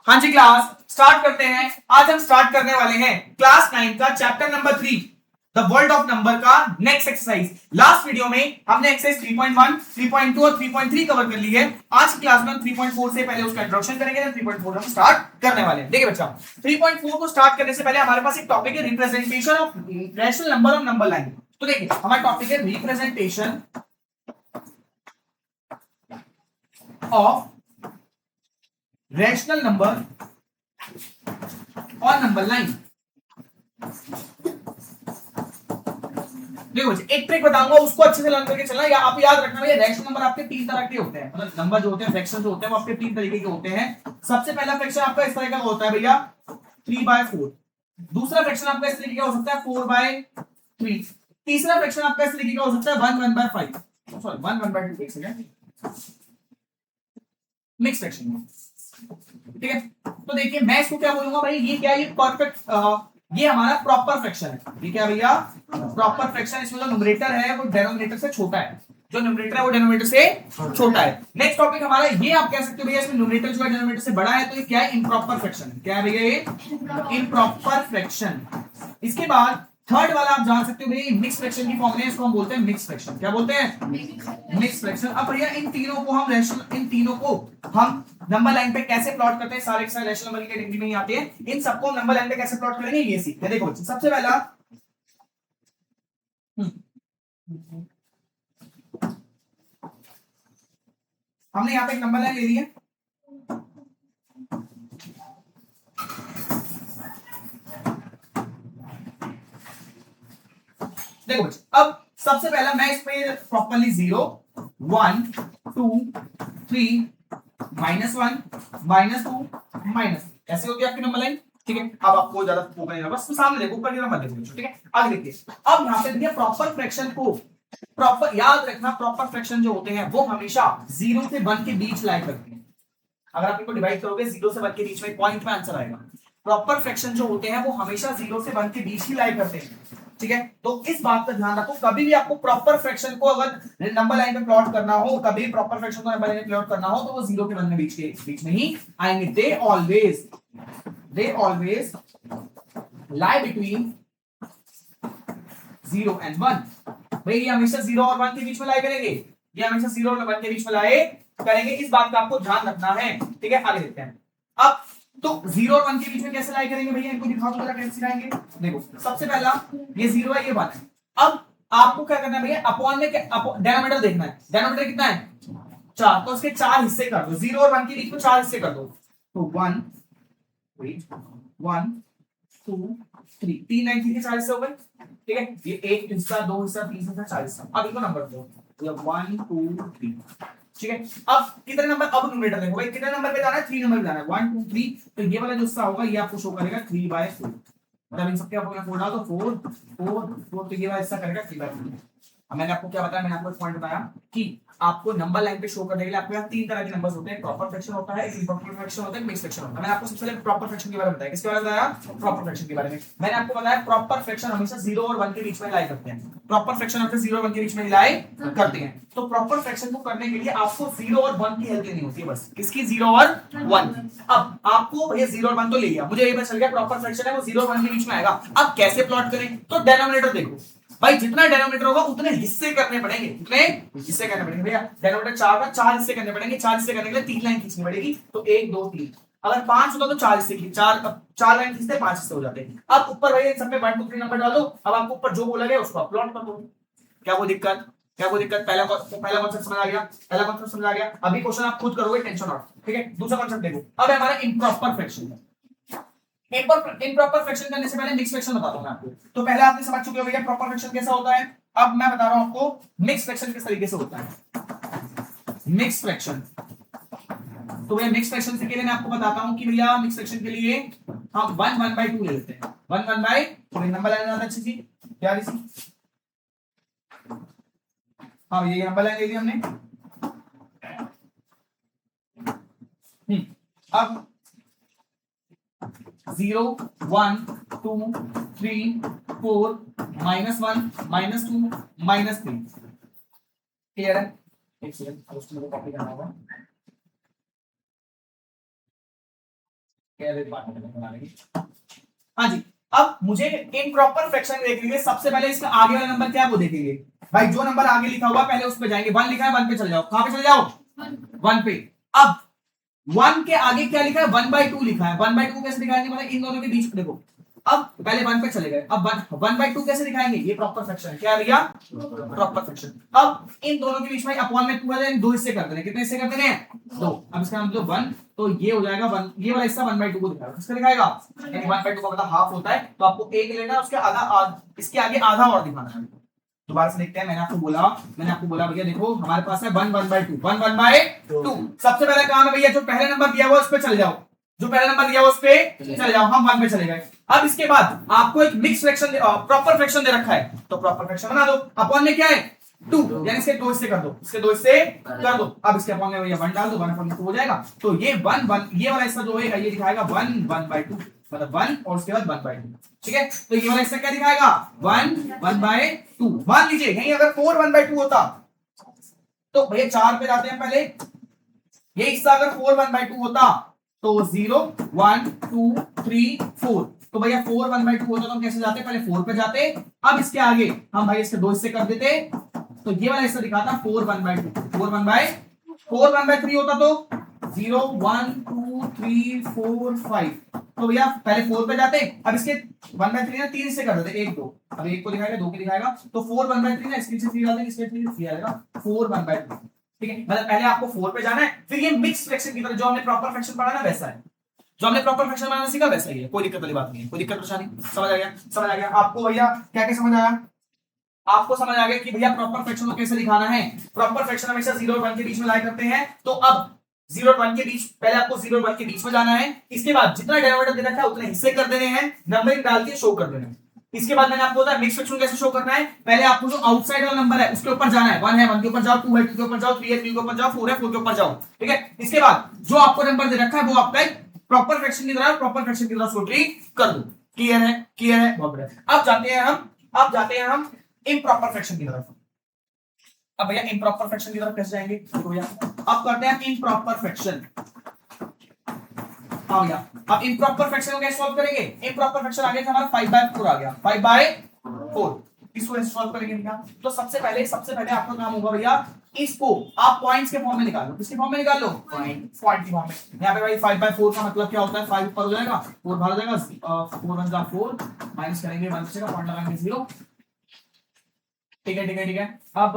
हाँ जी class start करते हैं। आज हम स्टार्ट करने वाले हैं क्लास 9 का chapter number 3 the world of number का नेक्स्ट एक्सरसाइज। लास्ट वीडियो में हमने एक्सरसाइज 3.1, 3.2 और 3.3 कवर कर ली है। आज की क्लास में हम 3.4 से पहले उसका इंट्रोडक्शन करेंगे, 3.4 हम स्टार्ट करने वाले हैं। देखिए बच्चा, 3.4 को स्टार्ट करने से पहले हमारे पास एक टॉपिक है representation of rational number on number line. तो देखिए हमारा टॉपिक है रिप्रेजेंटेशन ऑफ रैशनल नंबर और नंबर लाइन। देखो एक ट्रिक बताऊंगा, उसको अच्छे से लर्न करके चलना। या आप याद रखना भैया, रैशनल नंबर आपके तीन तरह के होते हैं, मतलब नंबर जो होते हैं, फ्रैक्शन जो होते हैं, वो आपके तीन तरीके के होते हैं। सबसे पहला फ्रैक्शन आपका इस तरह का होता है भैया 3/4। दूसरा फ्रैक्शन आपका इस तरीके का हो सकता है 4/3। तीसरा फ्रैक्शन आपका इस तरीके का हो सकता है 1/5, सॉरी 1/2। एक सेकंड, मिक्स फ्रैक्शन। ठीक है, तो देखिए मैं इसको क्या बोलूंगा भाई, ये क्या है, ये परफेक्ट, ये हमारा प्रॉपर फ्रैक्शन है। ये क्या भैया, प्रॉपर फ्रैक्शन। इसमें जो न्यूमरेटर है वो डिनोमिनेटर से छोटा है, जो न्यूमरेटर है वो डिनोमिनेटर से छोटा है। नेक्स्ट टॉपिक हमारा ये, आप कह सकते हो भैया इसमें न्यूमरेटर जो है डिनोमिनेटर से बड़ा है, तो ये क्या है, इम्प्रॉपर फ्रैक्शन है। क्या है भैया, ये इम्प्रॉपर फ्रैक्शन। इसके बाद थर्ड वाला आप जान सकते हो भैया, मिक्स फ्रैक्शन की फॉर्म है, इसको हम बोलते हैं मिक्स फ्रैक्शन। क्या बोलते हैं, मिक्स फ्रैक्शन। अब भैया इन तीनों को हम नंबर लाइन पे कैसे प्लॉट करते हैं, सारे के सारे रैशनल नंबर की कैटेगरी में ही आते हैं। इन सबको नंबर लाइन पे कैसे प्लॉट करेंगे ये सीखते हैं। देखो सबसे पहला हमने यहाँ पे एक नंबर लाइन ले ली है। देखो अब सबसे पहला मैं इस पे प्रॉपर्ली 0, 1, 2, 3, -1, -2, -3 ऐसे होगी आपकी नंबर लाइन। ठीक है, अब आपको ज्यादा फोकस नहीं, बस सामने देखो, ऊपर की तरफ मत देखो। ठीक है, आगे देखिए। अब यहाँ पे देखिए प्रॉपर फ्रैक्शन को, प्रॉपर याद रखना, प्रॉपर फ्रैक्शन जो होते हैं वो हमेशा 0 से 1 के बीच लाई करते हैं। अगर आप इनको डिवाइड करोगे 0 से 1 के बीच में, पॉइंट में आंसर आएगा। प्रॉपर फ्रैक्शन जो होते हैं वो हमेशा 0 से 1 के बीच ही लाई करते हैं। ठीक है, तो इस बात का ध्यान रखो, कभी भी आपको प्रॉपर फ्रैक्शन को अगर नंबर लाइन पे प्लॉट करना हो, कभी प्रॉपर फ्रैक्शन को नंबर लाइन पे प्लॉट करना हो, तो वो 0 के 1 के बीच में ही आएंगे। They always lie between 0 and 1। भाई ये हमेशा 0 और 1 के बीच में लाई करेंगे, ये हमेशा 0 और 1 के बीच में लाई करेंगे। इस बात का आपको ध्यान रखना है। ठीक है, आगे देखते हैं। अब तो 0 और 1 के बीच में कैसे लाई करेंगे भैया, इनको दिखाओ तो जरा कैसे सिखाएंगे। देखो सबसे पहला ये 0 है, ये 1 है। अब आपको क्या करना है भैया, अपॉन में डिनोमिनेटर देखना है। डिनोमिनेटर कितना है, 4, तो उसके 4 हिस्से कर दो। 0 और 1 के बीच में 4 हिस्से कर दो, तो 1 1 2 3, 3 लाइन के 4 हिस्से हो गए। ठीक है, ये एक हिस्सा, दो हिस्सा, तीन हिस्सा, चार हिस्सा। अब इनको नंबर दो, 1 2 3। ठीक है, अब कितने नंबर, अब न्यूमरेटर देखो भाई, कितने नंबर पे जाना है, 3 नंबर पे जाना है, 1 2 3। तो ये वाला जो हिस्सा होगा ये आपको शो करेगा 3/4। मतलब इन सबके आपको 4 डाल दो, 4 4 4, तो ये वाला हिस्सा करेगा 3/4। अब मैंने आपको क्या बताया, मैंने आपको एक पॉइंट बताया कि आपको नंबर लाइन पे शो करने के लिए आपके पास तीन तरह के नंबर्स होते हैं। प्रॉपर फ्रैक्शन होता है, इम्प्रॉपर फ्रैक्शन होता है, मिक्स फ्रैक्शन होता है। मैंने आपको सबसे पहले प्रॉपर फ्रैक्शन के बारे में बताया। किसके बारे में बताया, प्रॉपर फ्रैक्शन के बारे में। मैंने आपको बताया प्रॉपर फ्रैक्शन हमेशा 0 और 1 के बीच में लाई करते हैं। प्रॉपर फ्रैक्शन हमेशा 0 और 1 के बीच में लाई करते हैं। तो प्रॉपर फ्रैक्शन को करने के लिए आपको 0 और 1 की हेल्प लेनी होती है, बस। किसकी, 0 और 1। अब आपको ये 0 और 1 तो ले लिया, मुझे ये पता चल गया प्रॉपर फ्रैक्शन है वो 0 और 1 के बीच में आएगा। अब कैसे प्लॉट करें, तो डिनोमिनेटर देखो भाई, जितना डिनोमिनेटर होगा उतने हिस्से करने पड़ेंगे। उतने हिस्से करने पड़ेंगे भैया। डिनोमिनेटर 4 का 4 हिस्से करने पड़ेंगे। 4 हिस्से करने के लिए 3 लाइन खींचनी पड़ेगी, तो 1 2 3। अगर 5 होता तो 4 हिस्से की 4 लाइन खींचते 5 हिस्से हो जाते हैं। अब ऊपर भाई सब में 1 2 3 नंबर डाल दो। अब आपको ऊपर जो बोला गया उसको प्लॉट कर दो। क्या कोई दिक्कत, क्या कोई दिक्कत। पहला कॉन्सेप्ट समझ आ गया, पहला कॉन्सेप्ट समझ आ गया। अभी क्वेश्चन आप खुद करोगे, टेंशन नॉट। ठीक है, दूसरा कॉन्सेप्ट देखो। अब है हमारा इम्प्रॉपर फ्रैक्शन। इम्प्रॉपर फ्रैक्शन करने से पहले मिक्स फ्रैक्शन बताता हूं मैं आपको। तो पहले आपने समझ चुके हो भैया प्रॉपर फ्रैक्शन कैसा होता है। अब मैं बता रहा हूं आपको मिक्स फ्रैक्शन किस तरीके से होता है। मिक्स फ्रैक्शन, तो भैया मिक्स फ्रैक्शन के लिए मैं आपको बताता हूं कि भैया मिक्स फ्रैक्शन के लिए हम 1/2 ले लेते हैं। 1/2 नंबर लाइन ज्यादा अच्छी थी, क्या थी, हाँ ये नंबर लाइन ले ली हमने। अब 0 1 2 3 4 -1 -2 -3। क्लियर है, एक सेकंड उसको कॉपी करना होगा। हाँ जी, अब मुझे इम्प्रॉपर फ्रैक्शन देखेंगे। सबसे पहले इसका आगे वाला नंबर क्या है वो देखेंगे भाई। जो नंबर आगे लिखा हुआ पहले उस पे जाएंगे। 1 लिखा है 1 पे चले जाओ। कहां पे चले जाओ? 1 पे। अब 1 के आगे क्या लिखा है? 1/2 लिखा है। 1/2 कैसे दिखाएंगे? मतलब इन दोनों के बीच में देखो। अब पहले 1 पे चले गए। अब 1/2 कैसे दिखाएंगे? ये प्रॉपर फ्रैक्शन है। क्या है भैया? Proper fraction. अब इन दोनों के बीच में अपॉन में 2 है, दो हिस्से कर देने। कितने हिस्से कर देने हैं? 2। अब इसका मतलब 1, तो ये हो जाएगा 1। ये वाला हिस्सा 1/2 को दिखाएगा। किसका दिखाएगा? यानी 1/2 का मतलब हाफ होता है, तो आपको 1 लेना, उसके इसके आगे आधा और दिखाना है। दोबारा से देखते हैं। मैंने आपको बोला भैया देखो हमारे पास है 1 1/2 1 1/2। सबसे पहला काम है भैया जो पहले नंबर दिया हुआ उस पे चले जाओ। जो पहला नंबर दिया हुआ उस पे चले जाओ। हम 1 पे चले गए। अब इसके बाद आपको एक मिक्स फ्रैक्शन प्रॉपर फ्रैक्शन दे रखा है, तो प्रॉपर फ्रैक्शन बना दो। अपॉन में क्या है? 2, यानी इसके 2 हिस्से कर दो। इसके 2 हिस्से कर दो। अब इसके अपॉन में भैया 1 डाल दो। 1/2 हो जाएगा। तो ये 1 1 ये वाला हिस्सा जो है ये दिखाएगा 1 1/2, मतलब 1 और उसके बाद 1/2। ठीक है, तो ये वाला हिस्सा क्या दिखाएगा? 1 1/2। मान लीजिए यहीं अगर 4 1/2 होता तो भैया 4 पे जाते हैं पहले। ये हिस्सा अगर 4 1/2 होता तो 0 1 2 3 4, तो भैया 4 1/2 होता तो हम कैसे जाते? पहले 4 पे जाते। अब इसके आगे हम भाई इसके 2 हिस्से कर देते, तो ये वाला हिस्सा दिखाता 4 1/2। 4 1/3 होता तो 0 1 2 3 4 5, तो भैया पहले 4 पे जाते। अब इसके 1/3 ना 3 हिस्से कर देते, 1 2। अब 1 को दिखाएगा 2 को दिखाएगा, तो 4 1/3 ना इसके नीचे 3 डाल देंगे, इसके 3 आएगा 4 1/2। ठीक है, मतलब पहले आपको 4 पे जाना है, फिर ये मिक्स फ्रैक्शन की तरह जो हमने प्रॉपर फ्रैक्शन पढ़ा ना वैसा है। जो हमने प्रॉपर फ्रैक्शन बनाना सीखा वैसा ही है। कोई दिक्कत वाली बात नहीं है, कोई दिक्कत परेशानी? समझ आ गया? समझ आ गया आपको भैया? क्या क्या समझ आया? आपको समझ आ गया कि भैया प्रॉपर फ्रैक्शन को कैसे दिखाना है। प्रॉपर फ्रैक्शन हमेशा 0 और 1 के बीच में लाया करते हैं। तो अब 0 और 1 के बीच, पहले आपको 0 और 1 के बीच में जाना है। इसके बाद जितना डिनोमिनेटर दे रखा है उतने हिस्से कर देने हैं, नंबरिंग डाल के शो कर देना है। इसके बाद मैंने आपको बताया मिक्स फ्रैक्शन कैसे शो करना है। पहले आपको जो आउटसाइड वाला नंबर है उसके ऊपर जाना है। 1 है 1 के ऊपर जाओ, 2 है 2 के ऊपर जाओ, 3 है 3 के ऊपर जाओ, 4 है 4 के ऊपर जाओ। ठीक है, इसके बाद जो आपको नंबर दे रखा है वो आपका एक प्रॉपर फ्रैक्शन की तरह उसको ट्रीट कर दो। क्लियर है? क्लियर है, बहुत बढ़िया। अब जाते हैं हम इम्प्रॉपर फ्रैक्शन की तरफ। अब भैया इम्प्रॉपर फ्रैक्शन की तरफ कैसे जाएंगे? देखो भैया अब करते हैं इम्प्रॉपर फ्रैक्शन। हाँ भैया, अब इम्प्रॉपर फ्रैक्शन को कैसे सॉल्व करेंगे? इम्प्रॉपर फ्रैक्शन आ गया हमारा 5/4 आ गया। 5/4 इसको कैसे सॉल्व करेंगे भैया? तो सबसे पहले आपका काम होगा भैया, इसको आप पॉइंट्स के फॉर्म में निकाल लो। किसके फॉर्म में निकाल लो? पॉइंट के फॉर्म में। यहाँ पे भाई 5/4 का मतलब क्या होता है? 5 ऊपर हो जाएगा, 4 बाहर हो जाएगा, 4 1 4 माइनस करेंगे 1 बचेगा, पॉइंट लगाएंगे 0। ठीक है। अब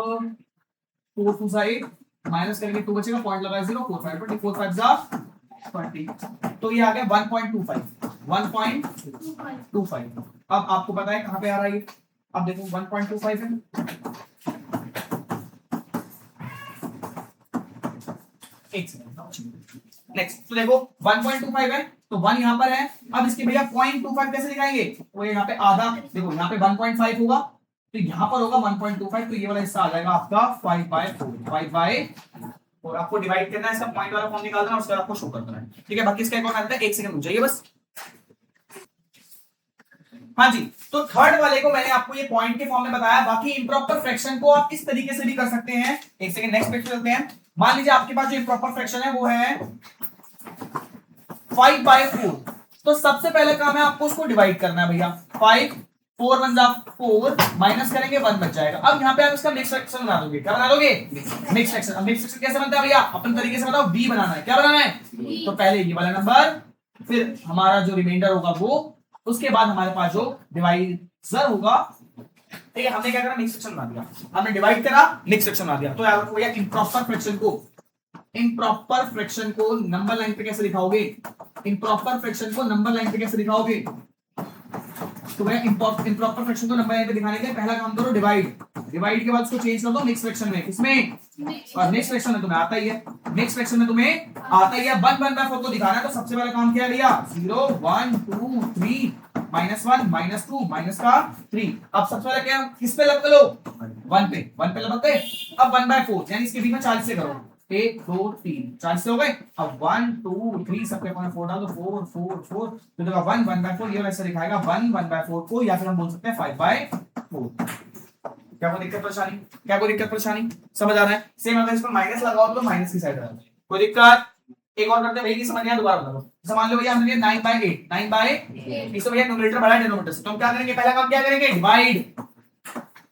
4 2 8 माइनस करेंगे 2 बचेगा, पॉइंट लगाए 0, 4 5 20, 4 5 जा 20, तो ये आ गया 1.25। अब आपको पता है कहां पे आ रहा है ये? अब देखो 1.25 है, एक सेकंड नेक्स्ट। तो देखो 1.25 है, तो 1 यहां पर है। अब इसके भैया 0.25 कैसे दिखाएंगे? वो यहाँ पे आधा, देखो यहाँ पे 1.5 होगा, तो यहां पर होगा 1.25, तो ये वाला हिस्सा आ जाएगा आपका 5/4। और आपको डिवाइड करना है, इसका पॉइंट वाला फॉर्म निकालना है, उसका आपको शो कर देना है। ठीक है, बाकी इसका एक और मेथड है, 1 सेकंड रुक जाइए बस। हाँ जी, तो थर्ड वाले को मैंने आपको ये पॉइंट के फॉर्म में बताया। बाकी इम्प्रॉपर फ्रैक्शन को आप इस तरीके से भी कर सकते हैं। एक सेकंड, नेक्स्ट पेज पे चलते हैं। मान लीजिए आपके पास जो इम्प्रॉपर फ्रैक्शन है वो है 5/4, तो सबसे पहले काम है आपको उसको डिवाइड करना है भैया। 5 4 1 4 माइनस करेंगे 1 बच जाएगा। अब यहाँ पे आप इसका मिक्स फ्रैक्शन बना दोगे। क्या बना दोगे? Mix fraction. अब मिक्स फ्रैक्शन कैसे बनता है भैया? अपन तरीके से बताओ, बी बनाना है। क्या बनाना है? तो पहले ये वाला नंबर, फिर हमारा जो रिमाइंडर होगा वो, उसके बाद हमारे पास जो डिवाइजर होगा। ठीक है, हमने क्या करा? मिक्स फ्रैक्शन बना दिया, हमने डिवाइड करा, मिक्स फ्रैक्शन बना दिया। तो यार भैया इम्प्रॉपर फ्रैक्शन को नंबर लाइन पे कैसे दिखाओगे? इम्प्रॉपर फ्रैक्शन को नंबर लाइन पे कैसे दिखाओगे? तो भैया इम्प्रॉपर फ्रैक्शन को नंबर लाइन पे दिखाने के लिए पहला काम करो डिवाइड के बाद उसको चेंज कर दो मिक्स फ्रैक्शन में। किसमें? और मिक्स फ्रैक्शन में तुम्हें आता ही है, 1/4 को दिखाना है। तो सबसे पहला काम क्या है भैया? 0 1 2 3 -1 -2 माइनस का 3। अब सबसे पहले क्या किस पे लग लो? 1 पे लग गए। अब 1/4 यानी इसके बीच में 40 से करो, 1 2 3 40 से हो गए। अब 1 2 3 सबके पॉइंट 4 डाल दो, 4 4 4, तो देखो 1 1/4 ये वैसे दिखाएगा 1 1/4 को, या फिर हम बोल सकते हैं 5/4। क्या कोई दिक्कत परेशानी? समझ आ रहा है? सेम अगर इस पर माइनस लगाओ तो माइनस की साइड आ जाए, कोई दिक्कत? एक और करते हैं, वही नहीं समझ आया दोबारा बता दो। जैसे मान लो भैया हमने 9/8, 9/8 इसको भैया न्यूमरेटर बढ़ाया डिनोमिनेटर से, तो हम क्या करेंगे, पहला काम क्या करेंगे, डिवाइड,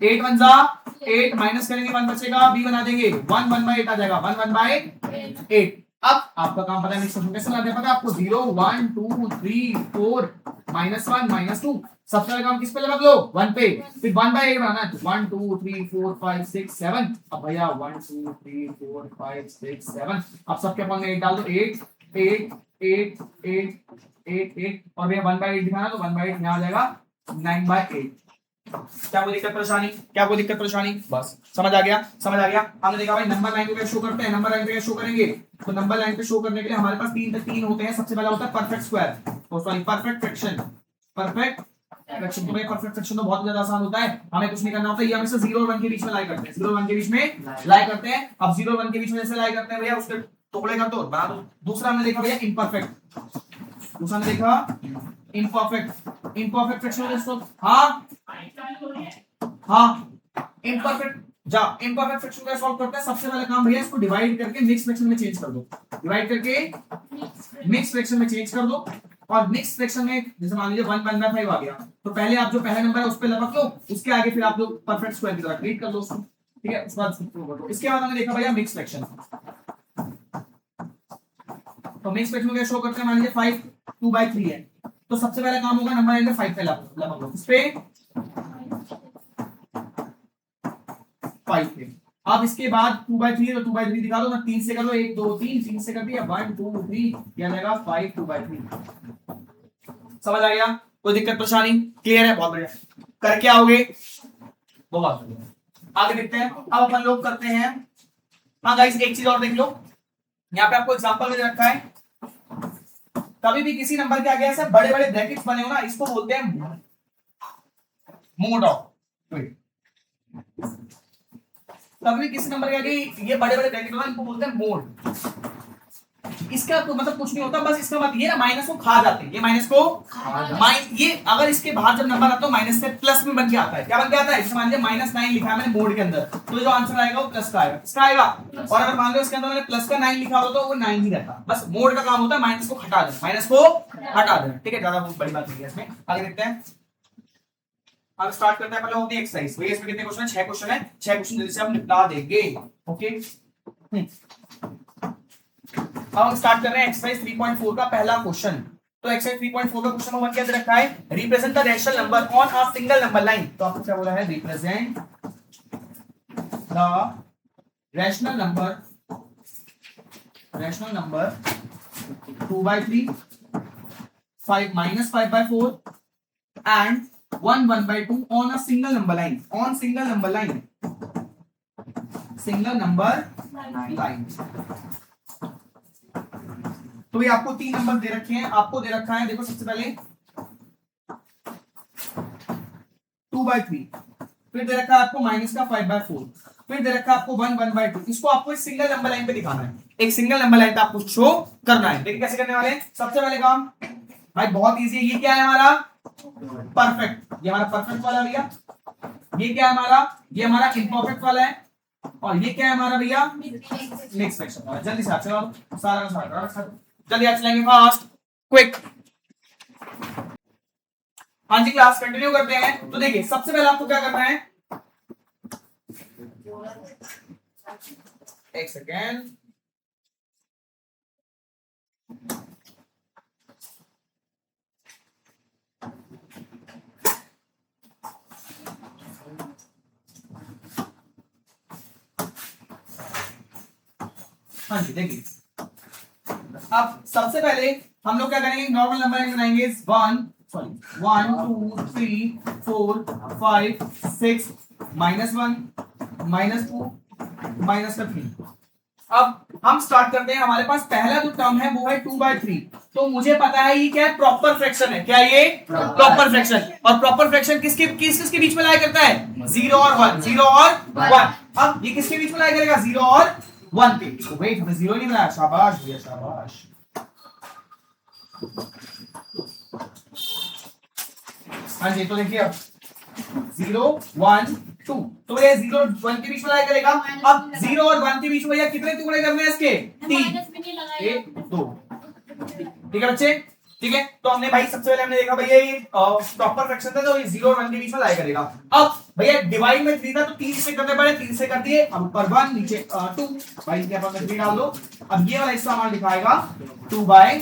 8 1 जा 8, माइनस करेंगे 1 बचेगा, b बना देंगे 1 1/8 आ जाएगा, 1 1/8। अब आपका काम पता है मिक्स फंक्शन कैसे बनाते हैं, पता है आपको, 0 1 2 3 4 -1 -2, सबसे पहले काम किस पे लगा लो, 1 पे, फिर 1/8 बनाना है, तो 1 2 3 4 5 6 7, अब भैया 1 2 3 4 5 6 7, अब सबके अपन में 8 डाल दो, 8 8 8 8 8 8, और भैया 1/8 दिखाना, तो 1/8 यहाँ आ जाएगा 9/8। क्या कोई दिक्कत परेशानी, क्या कोई दिक्कत परेशानी, बस समझ आ गया, समझ आ गया। हमने देखा भाई नंबर लाइन को कैसे शो करते हैं, नंबर लाइन पे कैसे शो करेंगे, तो नंबर लाइन पे शो करने के लिए हमारे पास तीन होते हैं। सबसे पहला होता है परफेक्ट स्क्वायर, तो sorry perfect fraction, perfect fraction, तो भाई परफेक्ट फ्रैक्शन तो बहुत ज्यादा आसान होता है, हमें कुछ नहीं करना होता है, ये हमेशा 0 और 1 के बीच में लाई करते हैं, 0 और 1 के बीच में लाई करते हैं। अब 0 और 1 के बीच में जैसे लाई करते हैं भैया, उसके टुकड़े कर दो, बना दो। दूसरा हमने देखा भैया इम्परफेक्ट, दूसरा हमने देखा इम्परफेक्ट, इम्परफेक्ट फ्रैक्शन दोस्तों, हाँ हाँ इम्परफेक्ट, जा इम्परफेक्ट फ्रैक्शन का सॉल्व करते हैं। सबसे पहले काम भैया इसको डिवाइड करके मिक्स फ्रैक्शन में चेंज कर दो, डिवाइड करके मिक्स फ्रैक्शन में चेंज कर दो, और मिक्स फ्रैक्शन में जैसे मान लीजिए 1/5 आ गया, तो पहले आप जो पहला नंबर है उस पे लपक लो, उसके आगे फिर आप लोग परफेक्ट स्क्वायर की तरह ट्रीट कर लो उसको, ठीक है, उसके बाद प्रूव कर दो। इसके बाद हमने देखा भैया मिक्स फ्रैक्शन, तो मिक्स फ्रैक्शन में शो करते हैं, मान लीजिए 5 2/3 है, तो सबसे पहला काम होगा नंबर लाइन पे 5 पे लपक लो, इस पे 5 पे। अब इसके बाद 2/3 तो 2/3 दिखा दो ना, 3 से कर लो, 1 2 3, 3 से कर दिया, 1 2 3, क्या जाएगा 5 2/3। समझ आ गया, कोई दिक्कत परेशानी, क्लियर है, बहुत बढ़िया, करके आओगे, बहुत बढ़िया। आगे देखते हैं, अब अपन लोग करते हैं, हाँ गाइस एक चीज और देख लो, यहाँ पे आपको एग्जांपल में रखा है, कभी भी किसी नंबर के आगे ऐसे बड़े बड़े ब्रैकेट्स बने हो ना, इसको बोलते हैं मोड ऑफ। कभी किसी नंबर के आगे ये बड़े बड़े ब्रैकेट होना, इनको बोलते हैं मोड। इसका तो मतलब कुछ नहीं होता, बस इसका मतलब ये ना माइनस को खा जाते हैं, ये माइनस को ये अगर इसके बाहर जब नंबर आता है माइनस से प्लस में बन के आता है, क्या बन के आता है, जैसे मान लीजिए -9 लिखा है मैंने बोर्ड के अंदर, तो जो आंसर आएगा वो प्लस का आएगा, इसका आएगा। और अगर मान लो इसके अंदर मैंने प्लस का 9 लिखा हो तो वो 9 ही रहता, बस मोड का काम होता है माइनस को हटा देना, माइनस को हटा देना, ठीक है, ज्यादा बहुत बड़ी बात नहीं है इसमें। आगे देखते हैं, अब स्टार्ट करते हैं पहले होती है एक्सरसाइज। भैया इसमें कितने क्वेश्चन है, 6 क्वेश्चन है, 6 क्वेश्चन जल्दी से हम निपटा देंगे, ओके। अब हम स्टार्ट कर रहे हैं एक्सरसाइज 3.4 का पहला क्वेश्चन। तो एक्सरसाइज 3.4 का क्वेश्चन नंबर क्या दे रखा है, represent the rational number on a single number line. तो आपको क्या बोला है, represent the rational number 2/3 5 -5/4 and 1 1/2 on a single number line, on single number line, single number line। तो ये आपको 3 नंबर दे रखे हैं, आपको दे रखा है, देखो सबसे पहले 2/3, फिर दे रखा है आपको माइनस का 5/4, फिर दे रखा है आपको 1 1/2। इसको आपको एक सिंगल नंबर लाइन पे दिखाना है, एक सिंगल नंबर लाइन पे आपको शो करना है। देखिए कैसे करने वाले हैं, सबसे पहले काम भाई बहुत इजी है, ये क्या है हमारा परफेक्ट, ये हमारा परफेक्ट वाला भैया, ये क्या है हमारा, ये हमारा इम्परफेक्ट वाला है, और ये क्या है हमारा भैया मिक्स फ्रैक्शन वाला। जल्दी से आप चलो, सारा का सारा जल्दी आप चलेंगे, फास्ट क्विक। हाँ जी क्लास कंटिन्यू करते हैं। तो देखिए सबसे पहले आपको क्या करना है, एक सेकेंड, हाँ जी देखिए, अब सबसे पहले हम लोग क्या करेंगे, नॉर्मल नंबर लाइन बनाएंगे, 1 2 3 4 5 6 -1 -2 -3। अब हम स्टार्ट करते हैं, हमारे पास पहला जो टर्म है वो है 2/3, तो मुझे पता है ये क्या है, प्रॉपर फ्रैक्शन है, क्या ये प्रॉपर फ्रैक्शन, और प्रॉपर फ्रैक्शन किसके बीच में लाई करता है, 0 और 1, 0 और 1। अब ये किसके बीच में लाई करेगा, 0 और 1 पे। इसको वेट, हमने 0 नहीं बनाया, शाबाश भैया शाबाश। हाँ जी, तो देखिए अब 0 1 2, तो ये 0 1 के बीच में लाई करेगा। अब 0 और 1 के बीच में भैया कितने टुकड़े करने हैं इसके, 3, 1 2। ठीक है बच्चे, ठीक है। तो हमने भाई सबसे पहले हमने देखा भैया ये प्रॉपर फ्रैक्शन था तो ये 0 और 1 के बीच में लाया करेगा। अब भैया डिवाइड में 3 था तो 3 से करने पड़े, 3 से कर दिए, अब ऊपर 1 नीचे 2, भाई इसके ऊपर 3 डाल दो। अब ये वाला हिस्सा हमारा दिखाएगा 2/3।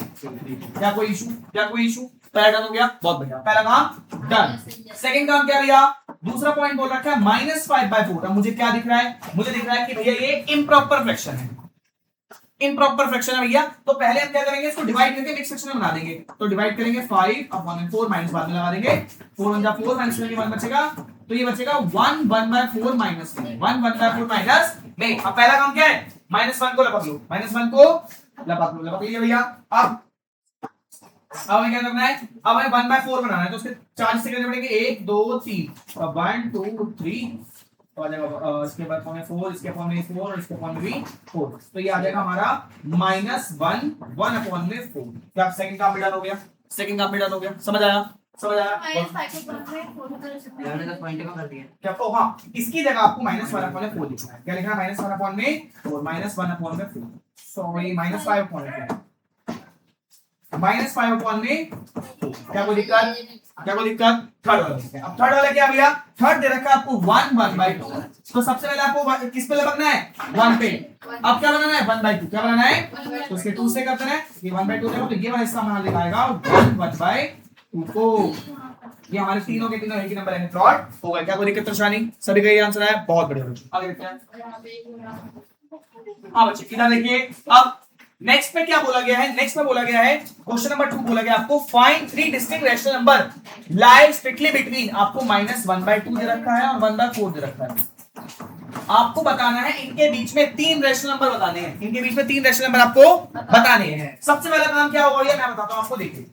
क्या कोई इशू, क्या कोई इशू? पहला डन हो गया, बहुत बढ़िया, पहला काम डन। सेकंड काम क्या भैया, दूसरा पॉइंट बोल रखा है -5/4। अब मुझे क्या दिख रहा है, मुझे दिख रहा है कि भैया ये इम्प्रॉपर फ्रैक्शन है, इम्प्रॉपर फ्रैक्शन है भैया। तो पहले हम क्या करेंगे, इसको डिवाइड करके नेक्स्ट फ्रैक्शन में बना देंगे। तो डिवाइड करेंगे 5/4 माइनस बाद में लगा देंगे, 4 × 4 माइनस 1 बचेगा, तो ये बचेगा 1/4 माइनस में, 1/4 माइनस में। अब पहला काम क्या है, -1 को लपक लो, -1 को लपक लीजिए भैया। अब हमें क्या करना है, अब हमें 1/4 बनाना है, तो उसके 4 से करने पड़ेंगे, 1 2 3, 1 2 3, तो आ जाएगा इसके बाद फॉर्म में 4, इसके फॉर्म में 4 और इसके फॉर्म में भी 4, तो ये आ जाएगा हमारा -1/4। क्या सेकंड काम डन हो गया, सेकंड काम डन हो गया, समझ आया, समझ आया? क्या तो हाँ, इसकी जगह आपको -1/4 लिखना है। क्या लिखना है, -1/4 -1/4, सॉरी -5/4, क्या कोई दिक्कत, क्या कोई दिक्कत? थर्ड वाला देखते हैं। अब थर्ड वाला क्या भैया, थर्ड दे रखा है आपको 1/2, तो सबसे पहले आपको किस पे लगना है, 1 पे। अब क्या बनाना है, 1/2, क्या बनाना है, तो उसके 2 से करते हैं, ये 1/2 देखो, तो ये वाला हिस्सा हमारा दिखाएगा 1/2 को। ये हमारे तीनों के तीनों एक ही नंबर है, प्लॉट हो गया। क्या कोई दिक्कत परेशानी, सभी का ये आंसर है, बहुत बढ़िया बच्चों। आगे देखते हैं। हाँ बच्चे इधर देखिए, अब नेक्स्ट में क्या बोला गया है, नेक्स्ट में बोला गया है क्वेश्चन नंबर 2 बोला गया आपको फाइंड 3 डिस्टिंक्ट रैशनल नंबर लाई स्ट्रिक्टली बिटवीन, आपको -1/2 दे रखा है और 1/4 दे रखा है। आपको बताना है इनके बीच में 3 रैशनल नंबर बताने हैं, इनके बीच में 3 रैशनल नंबर आपको बताने हैं। सबसे पहला काम क्या होगा ये मैं बताता हूं आपको, देखिए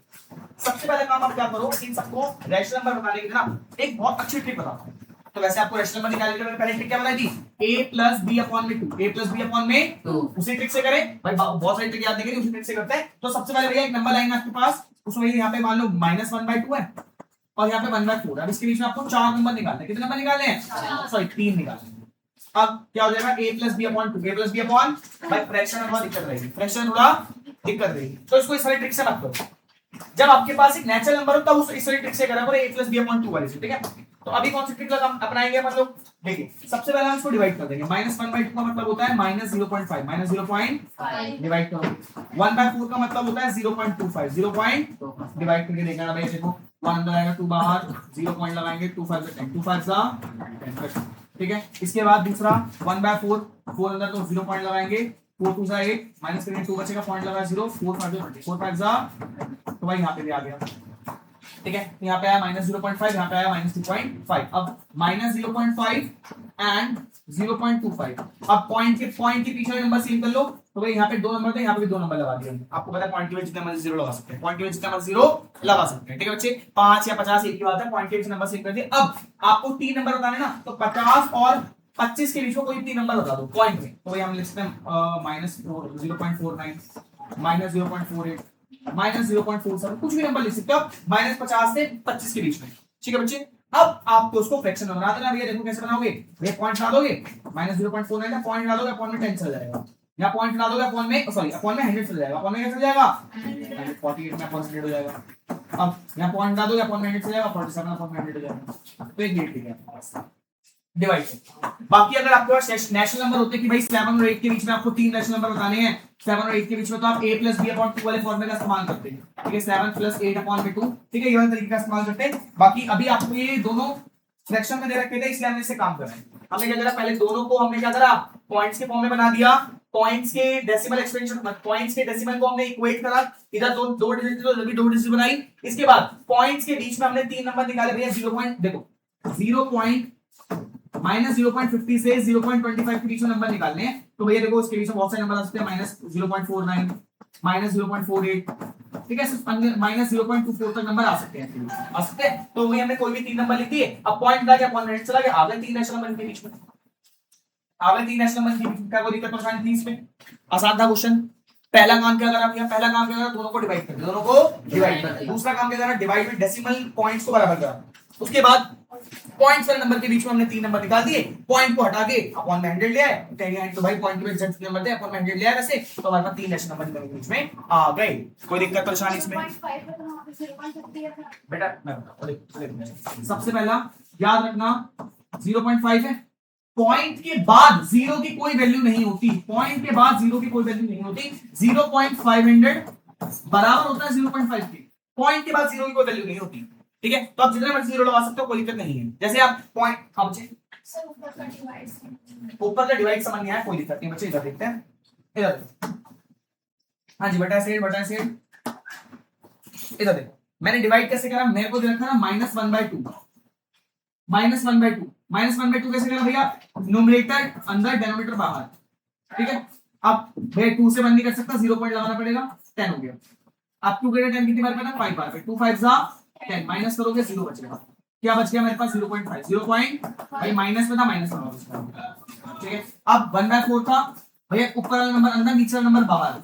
सबसे पहला काम आप क्या करो, इन सबको रैशनल नंबर बताने के लिए ना एक बहुत अच्छी ट्रिक बताता हूं। तो वैसे आपको रैशनल नंबर निकालने के लिए पहले ट्रिक क्या बताई थी, a + b/2, a + b/2, उसी ट्रिक से करें भाई, बहुत सारी ट्रिक याद नहीं करी, उसी ट्रिक से करते हैं। तो सबसे पहले भैया एक नंबर लाएंगे आपके पास, उसमें यहाँ पे मान लो -1/2 है और यहाँ पे 1/4। अब इसके बीच में आपको 4 नंबर निकालने हैं, कितने नंबर निकालने हैं, सॉरी 3 निकालने हैं। अब क्या हो जाएगा, a + b/2, a + b/, भाई फ्रैक्शन थोड़ा दिक्कत रहेगी, फ्रैक्शन थोड़ा दिक्कत रहेगी, तो इसको इस वाली ट्रिक से मत करो। जब आपके पास एक नेचुरल नंबर हो तब उस इस वाली ट्रिक से करा करो, a + b/2 वाली से, ठीक है। तो अभी कौन सी ट्रिक का हम अपनाएंगे, मतलब देखिए सबसे पहले हम इसको डिवाइड कर देंगे। -1/2 का मतलब होता है -0.5, -0.5 डिवाइड करो। 1/4 का मतलब होता है 0.25, 0. डिवाइड करके देखना भाई, देखो 1 अंदर आएगा, 2 बाहर, 0 पॉइंट लगाएंगे, 2 5 10, 2 5 10, ठीक है। इसके बाद दूसरा 1/4, 4 अंदर तो 0 पॉइंट लगाएंगे, 4 2 8, माइनस करेंगे 2 बचेगा, पॉइंट लगा 0, 4 5, तो भाई यहाँ पे भी आ गया, ठीक है। यहाँ पे आया -0.5, यहाँ पे आया -2.5। अब -0.5 एंड 0.25, अब पॉइंट के पीछे नंबर सेम कर लो, तो भाई यहाँ पे 2 नंबर थे, यहाँ पे भी 2 नंबर लगा दिए। आपको पता है पॉइंट के बीच जितना मर्जी 0 लगा सकते हैं, पॉइंट के बीच जितना मर्जी 0 लगा सकते हैं, ठीक है बच्चे। 5 या 50 एक ही बात है, पॉइंट के बीच नंबर सेम कर दिए। अब आपको 3 नंबर बताने ना, तो 50 और 25 के बीच में कोई 3 नंबर बता दो पॉइंट में, तो भाई हम लिखते हैं -0.49, -0.48, -0.47, कुछ भी नंबर लिख सकते हो आप, -50 से 25 के बीच में, ठीक है बच्चे। अब आपको उसको फ्रैक्शन में बना देना भैया, देखो कैसे बनाओगे, ये पॉइंट हटा दोगे, -0.49 का पॉइंट हटा दोगे, अपॉन में 10 चल जाएगा, यहाँ पॉइंट हटा दोगे, अपॉन में सॉरी अपॉन में 100 चल जाएगा, अपॉन में क्या चल जाएगा, 48 में अपॉन 100 हो जाएगा। अब यहाँ पॉइंट हटा दोगे, अपॉन में 100 चल जाएगा, 47 अपॉन में 100 हो जाएगा, तो एक गेट है डिवाइड। बाकी अगर आपके पास नेशनल नंबर होते कि भाई 7 और 8 के बीच में आपको 3 नेशनल नंबर बताने हैं, 7 और 8 के बीच में, तो आप a + b/2 वाले फॉर्मूले का इस्तेमाल करते हैं, ठीक है, 7 + 8/2, ठीक है, ये वाला तरीके का इस्तेमाल करते हैं। बाकी अभी आपको ये दोनों फ्रैक्शन में दे रखे थे, इसलिए हमने इससे काम कर रहे हैं। हमने क्या करा, पहले दोनों को हमने क्या करा, पॉइंट्स के फॉर्म में बना दिया, पॉइंट्स के डेसिमल एक्सपेंशन, पॉइंट्स के डेसिमल को हमने इक्वेट करा, इधर दो डिजिट तो जल्दी 2 डिजिट बनाई। इसके बाद पॉइंट्स के बीच में हमने 3 नंबर निकाले भैया, 0 पॉइंट देखो 0 पॉइंट -0.50 से 0.25 के बीच में नंबर निकालने हैं, तो भैया देखो इसके बीच में बहुत सारे नंबर आ सकते हैं, -0.49, -0.48, ठीक है, -0.24 तक नंबर आ सकते हैं, तो वही हमने कोई भी 3 नंबर लिख दिए। अब पॉइंट लगा, पॉइंट नेट चला गया, आगे 3 नेशनल नंबर के बीच में, आगे 3 नेशनल नंबर के बीच में, क्या कोई दिक्कत परेशानी थी इसमें, आसान था क्वेश्चन। पहला काम क्या करा भैया, पहला काम क्या करा, दोनों को डिवाइड कर दिया, दोनों को डिवाइड कर दिया। दूसरा काम क्या करा, डिवाइड विद डेसिमल पॉइंट्स को बराबर करा। उसके बाद पॉइंट्स वाले नंबर के बीच में हमने 3 नंबर निकाल दिए, पॉइंट को हटा के अपॉन में 100 ले आए, तो भाई पॉइंट के एग्जैक्ट नंबर थे, अपॉन में 100 ले आए वैसे, तो हमारे पास 3 डेसिमल नंबर के बीच में आ गए। कोई दिक्कत परेशानी इसमें बेटा? मैं बताऊं, सबसे पहला याद रखना 0.5 है, पॉइंट के बाद जीरो की कोई वैल्यू नहीं होती, पॉइंट के बाद जीरो की कोई वैल्यू नहीं होती, 0.500 बराबर होता है 0.5 के, पॉइंट के बाद जीरो की कोई वैल्यू नहीं होती, ठीक है? तो आप जितने मर्जी जीरो लगा सकते हो, कोई दिक्कत नहीं है। जैसे आप पॉइंट, हाँ बच्चे ऊपर का डिवाइड समझ नहीं आया, कोई दिक्कत नहीं बच्चे, इधर देखते हैं, इधर, हाँ जी बटा से इधर देखो, मैंने डिवाइड कैसे करा, मेरे को दे रखा ना -1/2, -1/2 कैसे करा भैया, न्यूमरेटर अंदर डिनोमिनेटर बाहर, ठीक है? अब भैया 2 से 1 नहीं कर सकता, 0 पॉइंट लगाना पड़ेगा, 10 हो गया। अब 2 greater 10 कितनी बार करना, 5 बार, 2 5 जा 10, माइनस करोगे 0 बचेगा, क्या बच गया मेरे पास 0.5, 0 पॉइंट भाई माइनस में था, माइनस लगाओ, ठीक है? अब 1/4 था भैया, ऊपर वाला नंबर अंदर, नीचे वाला नंबर बाहर,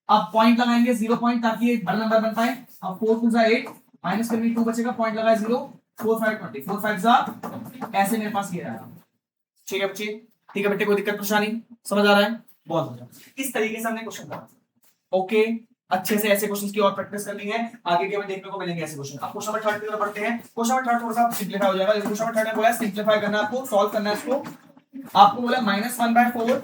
अब पॉइंट लगाएंगे 0 पॉइंट, ताकि ये बड़ा नंबर बन पाए। अब 4 2 जा 8, माइनस करके 2 बचेगा, पॉइंट लगाया 0, 4 5 20, 4 5 जा, ऐसे मेरे पास ये आया, ठीक है बच्चे? ठीक है बेटे, कोई दिक्कत परेशानी समझ आ रहा है? बहुत बढ़िया, इस तरीके से हमने क्वेश्चन करा, ओके? अच्छे से ऐसे क्वेश्चंस की और प्रैक्टिस करनी है, आगे के में देखने को मिलेंगे ऐसे क्वेश्चन। अब क्वेश्चन नंबर 3 की तरफ बढ़ते हैं। क्वेश्चन नंबर 3 थोड़ा सा सिंपलीफाई हो जाएगा। क्वेश्चन नंबर 3 में बोला है सिंपलीफाई करना, आपको सॉल्व करना है इसको। आपको बोला -1/4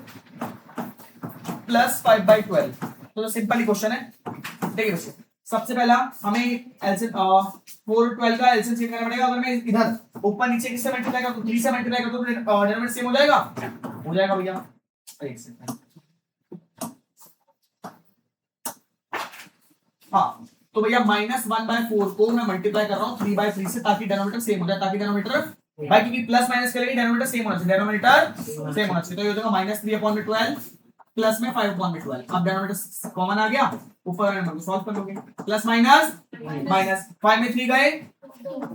+ 5/12, तो सिंपल ही क्वेश्चन है, ठीक है बच्चे? सबसे पहला हमें एलसीएम 4 12 का एलसीएम चेक करना पड़ेगा। अगर मैं इधर ऊपर नीचे किससे मल्टीप्लाई करूं, 3 से मल्टीप्लाई करूं तो डिनोमिनेटर सेम हो जाएगा भैया। एक सेकंड, हाँ, तो भैया -1/4 को मैं मल्टीप्लाई कर रहा हूँ 3/3 से, ताकि डिनोमिनेटर सेम हो जाए, ताकि डिनोमिनेटर भाई, क्योंकि प्लस माइनस करेंगे डिनोमिनेटर सेम होना चाहिए, डिनोमिनेटर सेम होना चाहिए। तो ये हो जाएगा -3/12 प्लस में 5/12। अब डिनोमिनेटर कॉमन आ गया, ऊपर नंबर को सॉल्व कर लोगे, प्लस माइनस माइनस, 5 में 3 गए,